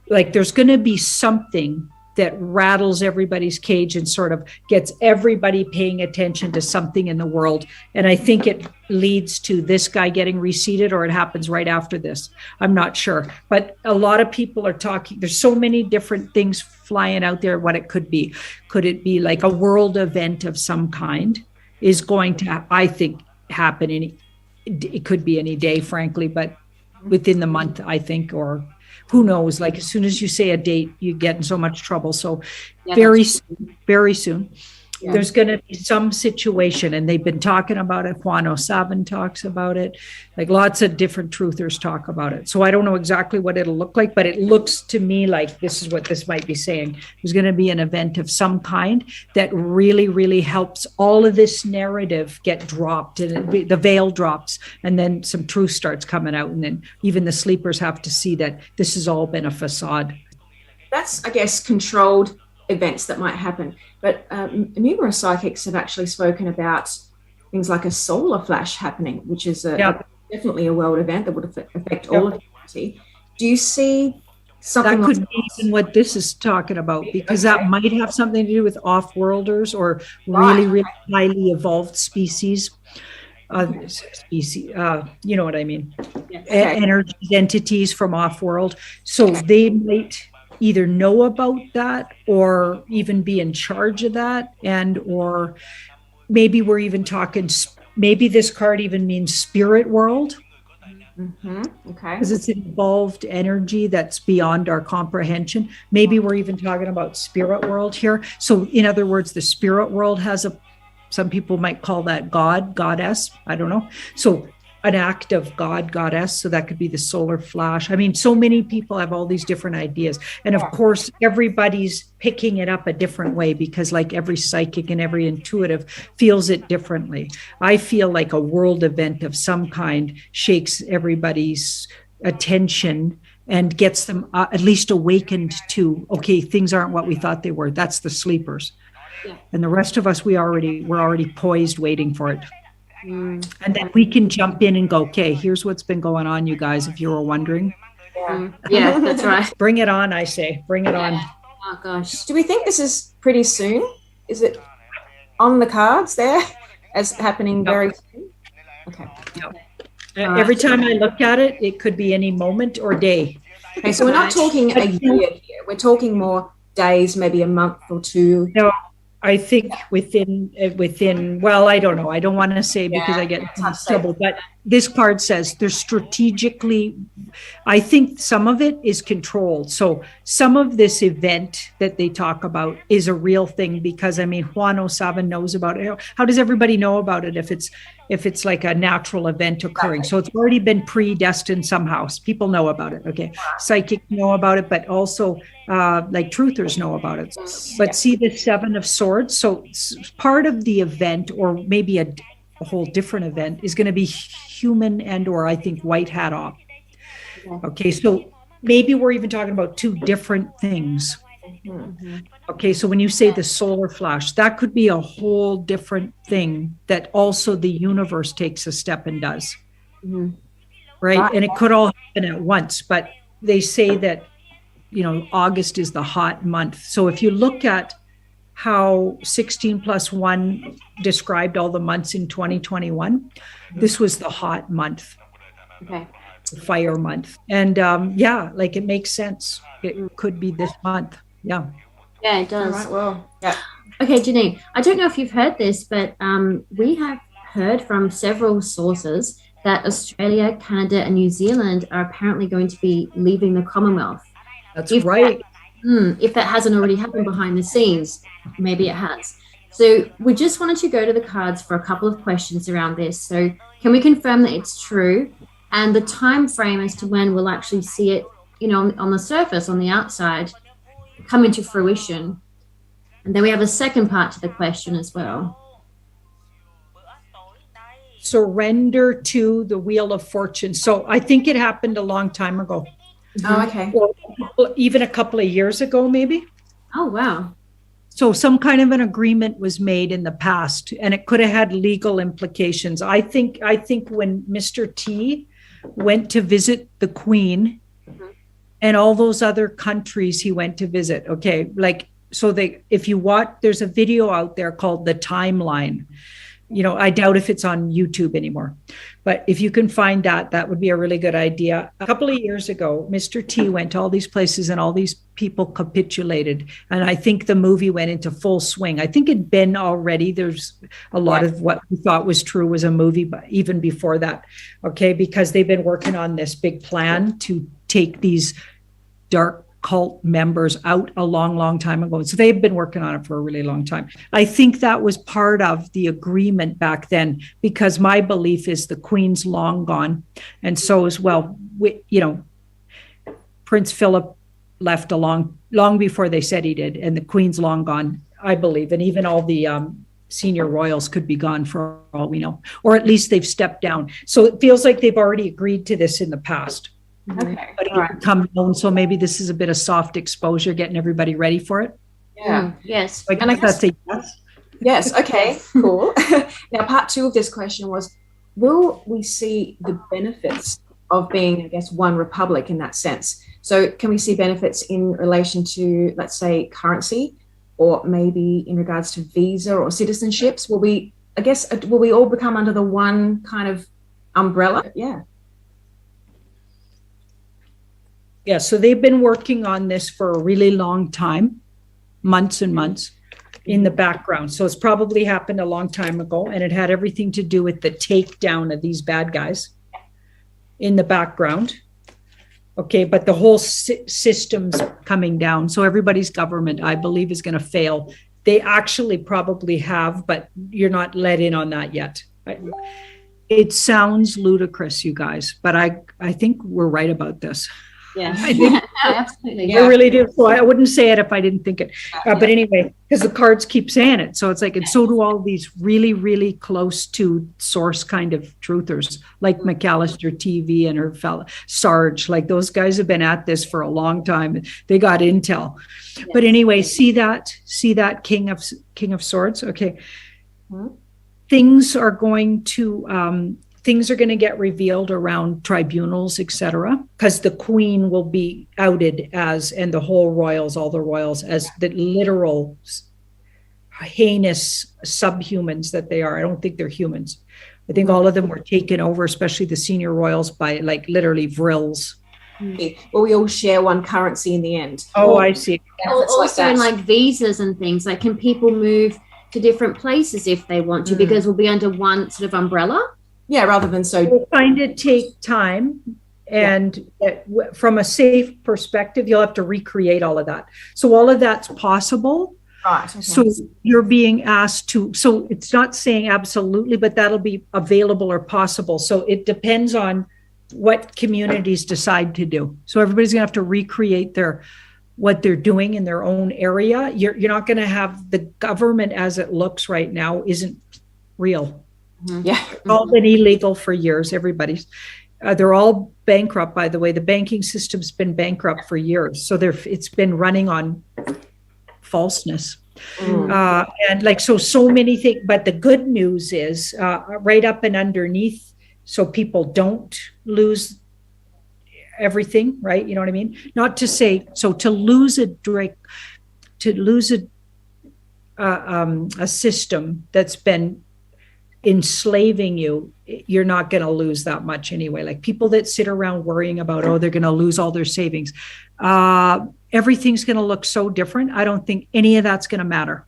there's going to be something that rattles everybody's cage and sort of gets everybody paying attention to something in the world. And I think it leads to this guy getting reseated, or it happens right after this. I'm not sure. But a lot of people are talking. There's so many different things flying out there, what it could be. Could it be like a world event of some kind is going to, I think, happen it could be any day, frankly, but within the month, I think, or who knows, like as soon as you say a date, you get in so much trouble. So very soon, there's going to be some situation, and they've been talking about it. Juan O'Savin talks about it. Like lots of different truthers talk about it. So I don't know exactly what it'll look like, but it looks to me like this is what this might be saying. There's going to be an event of some kind that really, really helps all of this narrative get dropped, and the veil drops, and then some truth starts coming out. And then even the sleepers have to see that this has all been a facade. That's, I guess, controlled events that might happen. But numerous psychics have actually spoken about things like a solar flash happening, which is definitely a world event that would affect all of humanity. Do you see something that could be even what this is talking about, because that might have something to do with off-worlders or really, really highly evolved species. You know what I mean? Energy entities from off-world. So they might either know about that or even be in charge of that, or maybe we're even talking, maybe this card even means spirit world. Okay. Because it's involved energy that's beyond our comprehension. Maybe we're even talking about spirit world here. So in other words, the spirit world has some people might call that God, goddess, I don't know. So an act of God, goddess. So that could be the solar flash. I mean, so many people have all these different ideas. And of course, everybody's picking it up a different way, because like every psychic and every intuitive feels it differently. I feel like a world event of some kind shakes everybody's attention and gets them at least awakened to, okay, things aren't what we thought they were. That's the sleepers. Yeah. And the rest of us, we're already poised waiting for it. And then we can jump in and go, okay, here's what's been going on, you guys, if you were wondering. Yeah, that's right. Bring it on, I say. Bring it on. Oh, gosh. Do we think this is pretty soon? Is it on the cards there as happening very soon? Okay. Every time I look at it, it could be any moment or day. Okay, so we're not talking a year here. We're talking more days, maybe a month or two. No, I think within, well, I don't know. I don't want to say because I get in trouble, but this card says there's strategically, I think some of it is controlled. So some of this event that they talk about is a real thing, because I mean, Juan O'Savin knows about it. How does everybody know about it if it's like a natural event occurring? So it's already been predestined somehow. People know about it. Okay. Psychics know about it, but also like truthers know about it. But see the Seven of Swords. So part of the event, or maybe a whole different event, is going to be human and or I think white hat off. Okay, so maybe we're even talking about two different things. Okay, so when you say the solar flash, that could be a whole different thing that also the universe takes a step and does. Right? And it could all happen at once, but they say that, you know, August is the hot month. So if you look at how 16+1 described all the months in 2021, this was the hot month. Okay. The fire month. And like it makes sense. It could be this month. Yeah. Yeah, it does. All right, well, yeah. Okay, Janine, I don't know if you've heard this, but we have heard from several sources that Australia, Canada, and New Zealand are apparently going to be leaving the Commonwealth. That's right. If that hasn't already happened behind the scenes, maybe it has. So we just wanted to go to the cards for a couple of questions around this. So can we confirm that it's true, and the time frame as to when we'll actually see it, you know, on the surface, on the outside, come into fruition? And then we have a second part to the question as well. surrender to the Wheel of Fortune. So I think it happened a long time ago. Oh, okay. Or even a couple of years ago, maybe. Oh, wow. So some kind of an agreement was made in the past, and it could have had legal implications. I think when Mr. T went to visit the Queen and all those other countries he went to visit, okay, like, so if you watch, there's a video out there called The Timeline. You know, I doubt if it's on YouTube anymore, but if you can find that, that would be a really good idea. A couple of years ago, Mr. T went to all these places and all these people capitulated. And I think the movie went into full swing. I think it'd been already, there's a lot of what we thought was true was a movie, but even before that, okay, because they've been working on this big plan to take these dark cult members out a long time ago. So they've been working on it for a really long time. I think that was part of the agreement back then, because my belief is the Queen's long gone. And so as well, Prince Philip left long before they said he did. And the Queen's long gone, I believe. And even all the senior royals could be gone for all we know, or at least they've stepped down. So it feels like they've already agreed to this in the past. Okay. But it will come known, so maybe this is a bit of soft exposure, getting everybody ready for it. Yeah. Yes. I guess that's a yes. Yes. Okay. Cool. Now, part 2 of this question was, will we see the benefits of being, I guess, one republic in that sense? So can we see benefits in relation to, let's say, currency, or maybe in regards to visa or citizenships? Will we all become under the one kind of umbrella? Yeah. Yeah, so they've been working on this for a really long time, months and months in the background. So it's probably happened a long time ago, and it had everything to do with the takedown of these bad guys in the background. Okay, but the whole system's coming down. So everybody's government, I believe, is going to fail. They actually probably have, but you're not let in on that yet. It sounds ludicrous, you guys, but I think we're right about this. Yeah, absolutely. I really do. So I wouldn't say it if I didn't think it. But anyway, because the cards keep saying it. So it's like, and so do all these really, really close to source kind of truthers, like McAllister TV and her fella Sarge. Like, those guys have been at this for a long time. They got intel. Yes. But anyway, see that King of Swords. Okay. Mm-hmm. Things are going to get revealed around tribunals, etc., because the Queen will be outed as, and the whole royals, all the royals, as the literal heinous subhumans that they are. I don't think they're humans. I think all of them were taken over, especially the senior royals, by like literally vrills. Well, we all share one currency in the end. Oh, I see. Also, in like visas and things, like, can people move to different places if they want to, because we'll be under one sort of umbrella? Yeah, rather than so. We'll kind of take time, and from a safe perspective, you'll have to recreate all of that. So all of that's possible. Right. Okay. So you're being asked to, so it's not saying absolutely, but that'll be available or possible. So it depends on what communities decide to do. So everybody's gonna have to recreate what they're doing in their own area. You're not gonna have the government as it looks right now isn't real. Yeah. It's all been illegal for years. Everybody's, they're all bankrupt, by the way. The banking system's been bankrupt for years. So it's been running on falseness. And like, so many things, but the good news is right up and underneath, so people don't lose everything, right? You know what I mean? Not to say, so to lose a system that's been enslaving you, you're not going to lose that much anyway. Like, people that sit around worrying about, they're going to lose all their savings. Everything's going to look so different. I don't think any of that's going to matter.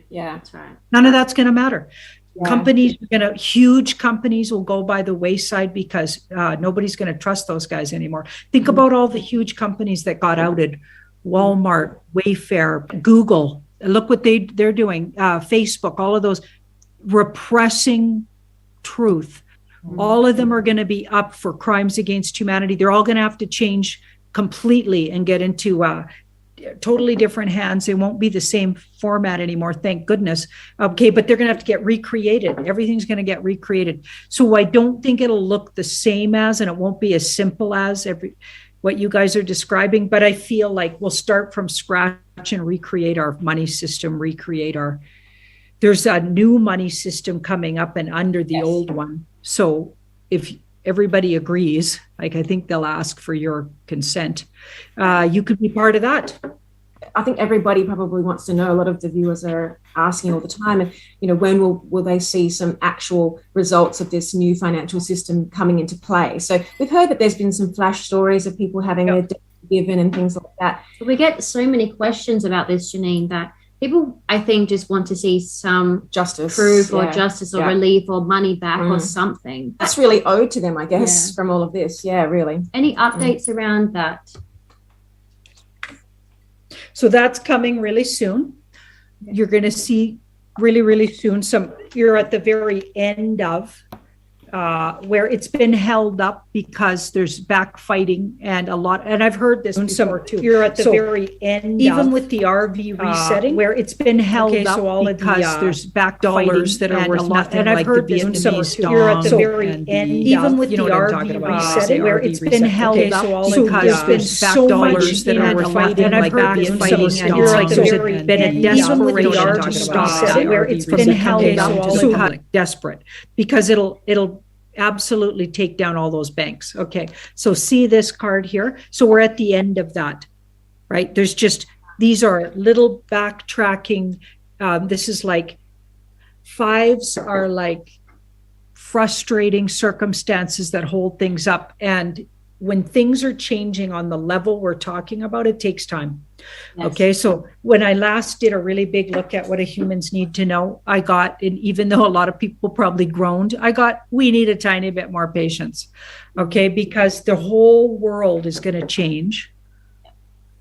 Yeah, that's right. None of that's going to matter. Yeah. Huge companies will go by the wayside because nobody's going to trust those guys anymore. Think about all the huge companies that got outed: Walmart, Wayfair, Google. Look what they're doing. Facebook, all of those. Repressing truth. All of them are going to be up for crimes against humanity. They're all going to have to change completely and get into totally different hands. They won't be the same format anymore, thank goodness. Okay, but they're going to have to get recreated. Everything's going to get recreated. So I don't think it'll look the same as, and it won't be as simple as what you guys are describing, but I feel like we'll start from scratch and recreate our money system, there's a new money system coming up and under the old one. So if everybody agrees, like I think they'll ask for your consent, you could be part of that. I think everybody probably wants to know. A lot of the viewers are asking all the time, and when will they see some actual results of this new financial system coming into play? So we've heard that there's been some flash stories of people having their debt given and things like that. We get so many questions about this, Janine, that people, I think, just want to see some justice, proof or justice or relief or money back or something. That's really owed to them, I guess, from all of this. Yeah, really. Any updates around that? So that's coming really soon. You're going to see really, really soon you're at the very end of where it's been held up because there's backfighting and I've heard this before too. You're at the very end, even with the RV resetting, where it's been held up so because there's backfighting that are worth nothing. And I've heard this before. You're at the very end, even with the RV resetting, where it's been held up because there's been so much that are worth nothing. And I've heard this fighting, and it's like there's been a desperation to stop it, where it's been held up so desperate because it'll absolutely take down all those banks. Okay, so see this card here. So we're at the end of that, right? These are little backtracking. This is like fives are like frustrating circumstances that hold things up. And when things are changing on the level we're talking about, it takes time. Yes. Okay, so when I last did a really big look at what humans need to know, I got, and even though a lot of people probably groaned, we need a tiny bit more patience. Okay, because the whole world is going to change.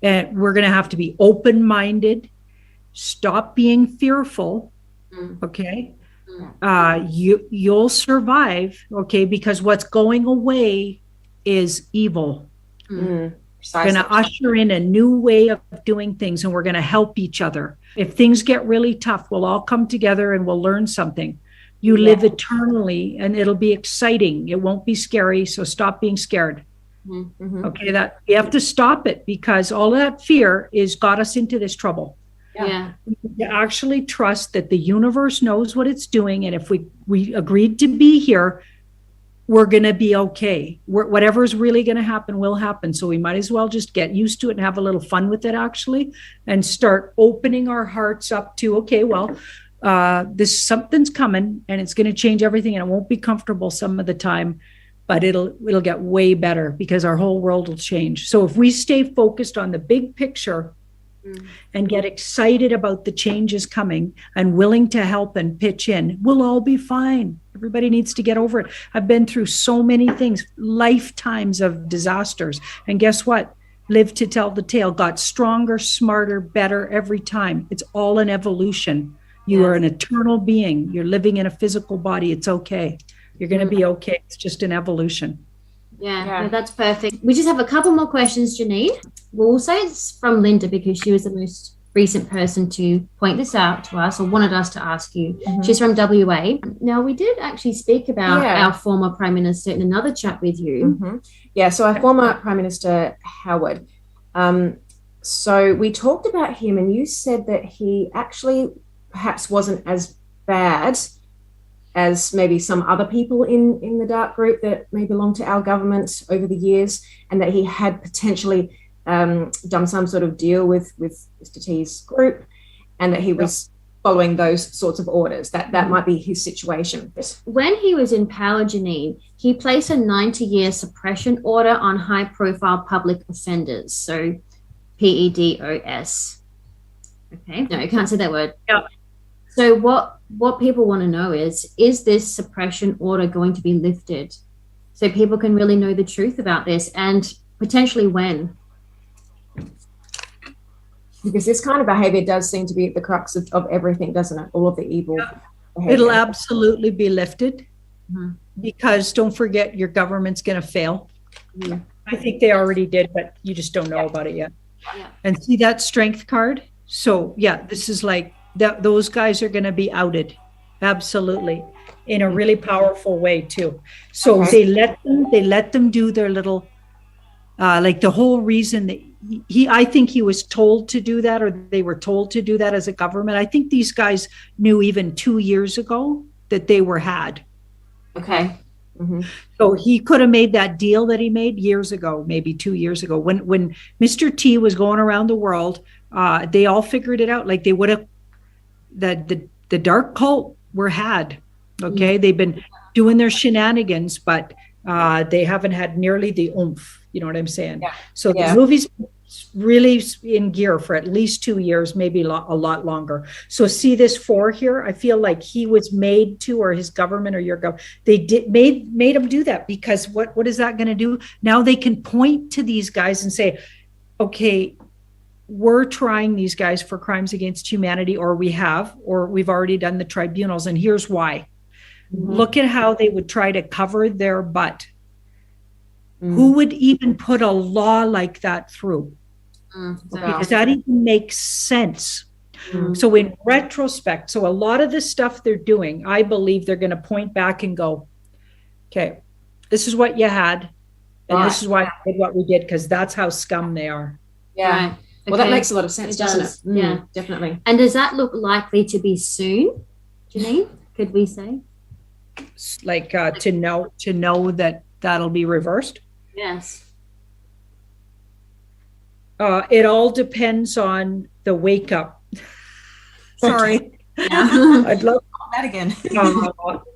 And we're going to have to be open-minded, stop being fearful. Okay, you'll survive. Okay, because what's going away is evil. We're going to usher in a new way of doing things, and we're going to help each other. If things get really tough, we'll all come together and we'll learn something. You live eternally, and it'll be exciting. It won't be scary, so stop being scared. Okay, that you have to stop it, because all that fear got us into this trouble. You actually trust that the universe knows what it's doing, and if we agreed to be here, we're going to be okay. Whatever's really going to happen will happen. So we might as well just get used to it and have a little fun with it, actually, and start opening our hearts up to, okay, well, something's coming and it's going to change everything, and it won't be comfortable some of the time, but it'll get way better because our whole world will change. So if we stay focused on the big picture and get excited about the changes coming and willing to help and pitch in, we'll all be fine. Everybody needs to get over it. I've been through so many things, lifetimes of disasters. And guess what? Lived to tell the tale, got stronger, smarter, better every time. It's all an evolution. You are an eternal being. You're living in a physical body. It's okay. You're going to be okay. It's just an evolution. Yeah, no, that's perfect. We just have a couple more questions, Janine. We'll say it's from Linda because she was the most recent person to point this out to us or wanted us to ask you. She's from WA. Now, we did actually speak about our former Prime Minister in another chat with you. Yeah, so our former Prime Minister, Howard. So we talked about him, and you said that he actually perhaps wasn't as bad as maybe some other people in the dark group that may belong to our government over the years, and that he had potentially done some sort of deal with Mr. T's group, and that he was following those sorts of orders. That might be his situation. When he was in power, Janine, he placed a 90-year suppression order on high-profile public offenders, so PEDOS. Okay, no, you can't say that word. Yeah. So what people want to know is this suppression order going to be lifted so people can really know the truth about this, and potentially when? Because this kind of behavior does seem to be at the crux of everything, doesn't it? All of the evil behavior. It'll absolutely be lifted because don't forget, your government's going to fail. I think they already did, but you just don't know about it yet. And see that strength card? So yeah, this is like that. Those guys are going to be outed. Absolutely. In a really powerful way too. So they let them do their little, like the whole reason that I think he was told to do that, or they were told to do that as a government. I think these guys knew even 2 years ago that they were had. Okay. Mm-hmm. So he could have made that deal that he made years ago, maybe 2 years ago, when Mr. T was going around the world. They all figured it out. Like they would have, the dark cult were had. Okay, they've been doing their shenanigans, but they haven't had nearly the oomph. You know what I'm saying? Yeah. So the movie's really in gear for at least 2 years, maybe a lot longer. So see this 4 here. I feel like he was made to, or his government or your government, they made him do that, because what is that going to do? Now they can point to these guys and say, okay, we're trying these guys for crimes against humanity, or we've already done the tribunals, and here's why. Look at how they would try to cover their butt. Who would even put a law like that through? Does that even make sense? So in retrospect, so a lot of the stuff they're doing, I believe they're going to point back and go, okay, this is what you had, and this is why we did what we did, because that's how scum they are. Yeah. Right. Well, that makes a lot of sense, doesn't it? Yeah, definitely. And does that look likely to be soon, Janine? Could we say? Like to know that that'll be reversed? Yes. It all depends on the wake up. Sorry. I'd love that again.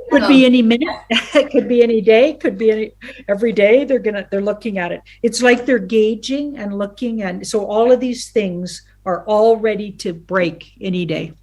Could be any minute. It could be any day. Could be every day. They're looking at it. It's like they're gauging and looking, and so all of these things are all ready to break any day.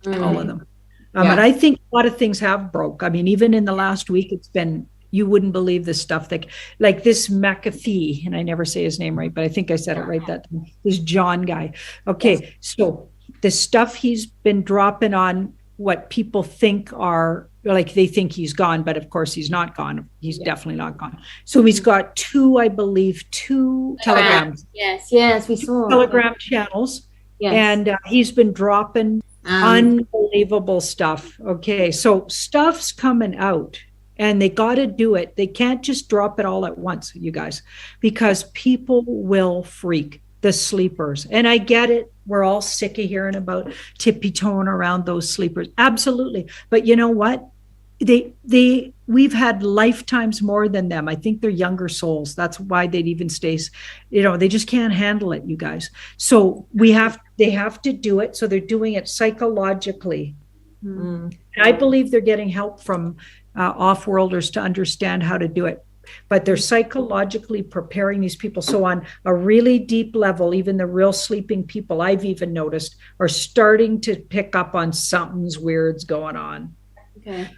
All of them. And I think a lot of things have broke. I mean, even in the last week, it's been, you wouldn't believe the stuff that, like this McAfee, and I never say his name right, but I think I said it right that time. This John guy. Okay, so the stuff he's been dropping on what people think are, like they think he's gone, but of course he's not gone. He's definitely not gone. So he's got two telegrams. Yes, we saw Telegram channels. Yes. And he's been dropping unbelievable stuff. Okay, so stuff's coming out, and they got to do it. They can't just drop it all at once, you guys, because people will freak, the sleepers. And I get it. We're all sick of hearing about tippy-toeing around those sleepers. Absolutely. But you know what? We've had lifetimes more than them. I think they're younger souls. That's why they'd even stay, they just can't handle it, you guys. So they have to do it. So they're doing it psychologically. And I believe they're getting help from off-worlders to understand how to do it. But they're psychologically preparing these people. So on a really deep level, even the real sleeping people, I've even noticed, are starting to pick up on something's weird's going on.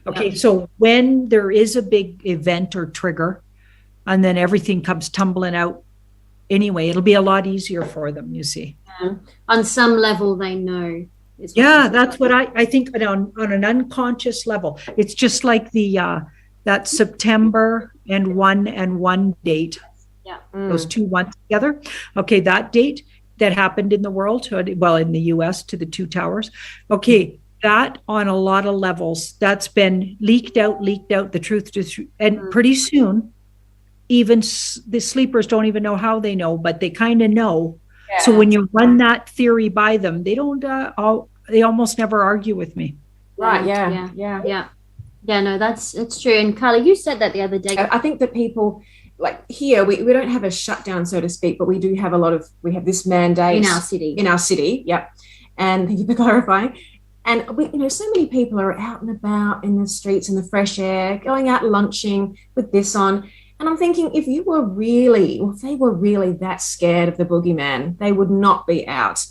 Okay. So when there is a big event or trigger, and then everything comes tumbling out anyway, it'll be a lot easier for them, you see. On some level, they know. That's what I think on an unconscious level. It's just like that September and 1 date. Yeah. Those 2 1 together. Okay, that date that happened in the world, well, in the US, to the two towers. Okay. That on a lot of levels, that's been leaked out, the truth. And pretty soon, even the sleepers don't even know how they know, but they kind of know. Yeah. So when you run that theory by them, they don't, they almost never argue with me. Right. Yeah. No, it's true. And Carla, you said that the other day. I think that people, like here, we don't have a shutdown, so to speak, but we do have we have this mandate. In our city. Yep. And thank you for clarifying. And so many people are out and about in the streets in the fresh air, going out lunching with this on. And I'm thinking, if they were really that scared of the boogeyman, they would not be out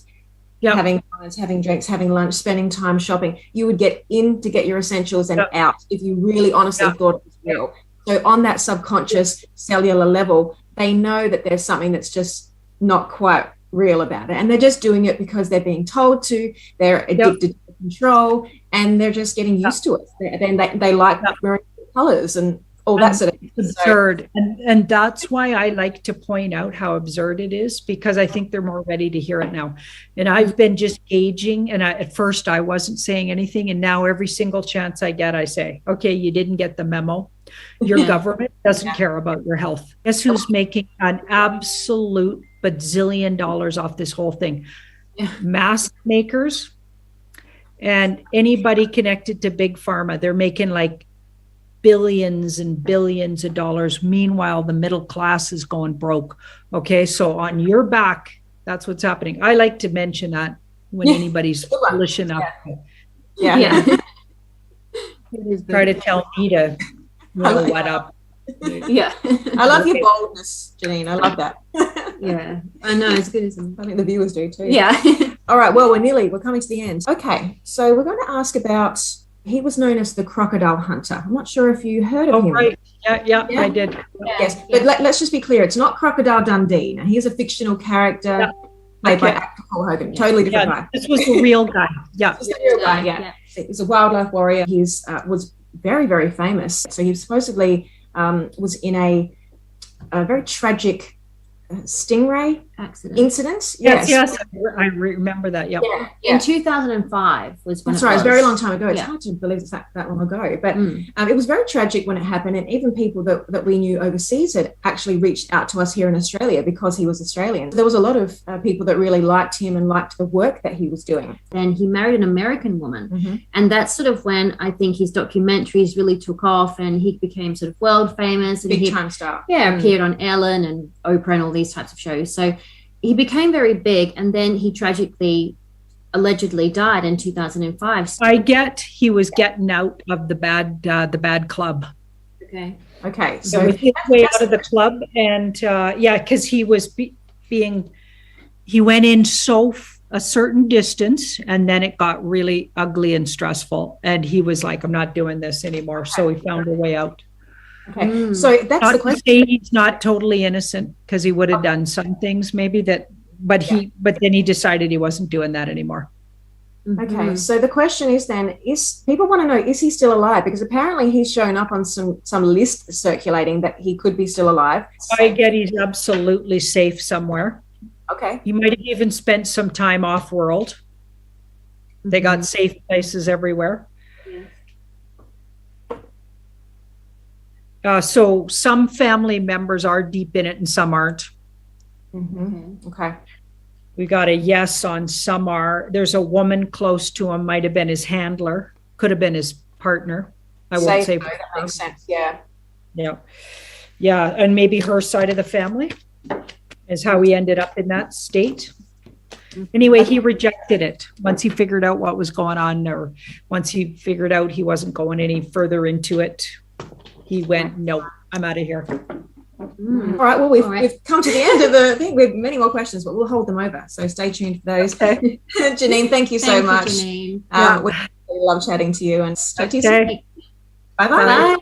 having fun, having drinks, having lunch, spending time shopping. You would get in to get your essentials and out if you really honestly thought it was real. So on that subconscious cellular level, they know that there's something that's just not quite real about it. And they're just doing it because they're being told to. They're addicted to control, and they're just getting used to it. Then they like wearing colors, and Oh, that's absurd. And that's why I like to point out how absurd it is, because I think they're more ready to hear it now. And I've been just gauging, and at first I wasn't saying anything, and now every single chance I get, I say, okay, you didn't get the memo. Your government doesn't care about your health. Guess who's making an absolute bazillion dollars off this whole thing? Mask makers and anybody connected to big pharma. They're making like billions and billions of dollars. Meanwhile, the middle class is going broke. Okay, so on your back, that's what's happening. I like to mention that when anybody's foolish enough. Try to tell me to know what up. Yeah. I love your boldness, Janine. I love that. Yeah. I know, it's good, isn't it? I think the viewers do too. Yeah. All right, well, we're coming to the end. Okay, so we're going to ask about, he was known as the crocodile hunter. I'm not sure if you heard of him. Right. Yeah, I did. Yes, but let's just be clear. It's not Crocodile Dundee. Now, he's a fictional character played by actor Paul Hogan. Totally different guy. This was the real guy. This is the real guy, He's a wildlife warrior. He was very, very famous. So he supposedly was in a very tragic stingray incident. Yes, I remember that. Yep. In 2005 was when that's right. It was a very long time ago. It's hard to believe it's that long ago, but it was very tragic when it happened, and even people that we knew overseas had actually reached out to us here in Australia because he was Australian. There was a lot of people that really liked him and liked the work that he was doing. Then he married an American woman, and that's sort of when I think his documentaries really took off, and he became sort of world famous. And big time star. Appeared on Ellen and Oprah and all these types of shows. So he became very big, and then he allegedly died in 2005. I get he was getting out of the bad club. Okay. So he was his way out of the club, and because he was he went in a certain distance, and then it got really ugly and stressful, and he was like, I'm not doing this anymore. So he found a way out. Okay, so that's not the question. To say he's not totally innocent, because he would have done some things maybe but then he decided he wasn't doing that anymore. Okay, so the question is then, people want to know, is he still alive? Because apparently he's shown up on some list circulating that he could be still alive. I get he's absolutely safe somewhere. Okay. He might have even spent some time off world. They got safe places everywhere. So some family members are deep in it and some aren't. Okay. We got a yes on some are. There's a woman close to him, might have been his handler, could have been his partner. I won't say. That makes sense, yeah. Yeah, and maybe her side of the family is how he ended up in that state. Anyway, he rejected it once he figured out what was going on, or once he figured out he wasn't going any further into it. He went, no, I'm out of here. All right, well, we've come to the end of the thing. We have many more questions, but we'll hold them over. So stay tuned for those. Okay. Janine, thank you so much. Janine. We love chatting to you, and talk to you soon. Bye-bye. Bye.